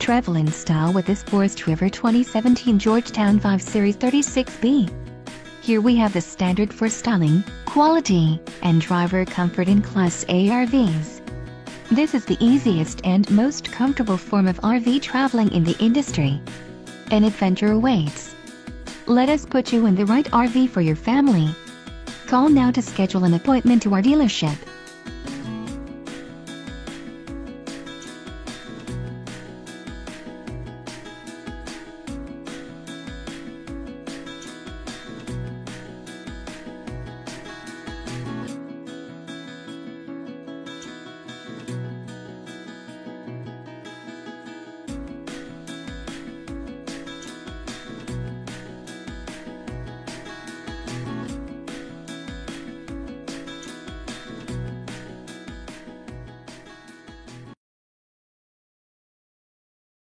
Travel in style with this Forest River 2017 Georgetown 5 Series 36B. Here we have the standard for styling, quality, and driver comfort in Class A RVs. This is the easiest and most comfortable form of RV traveling in the industry. An adventure awaits. Let us put you in the right RV for your family. Call now to schedule an appointment to our dealership.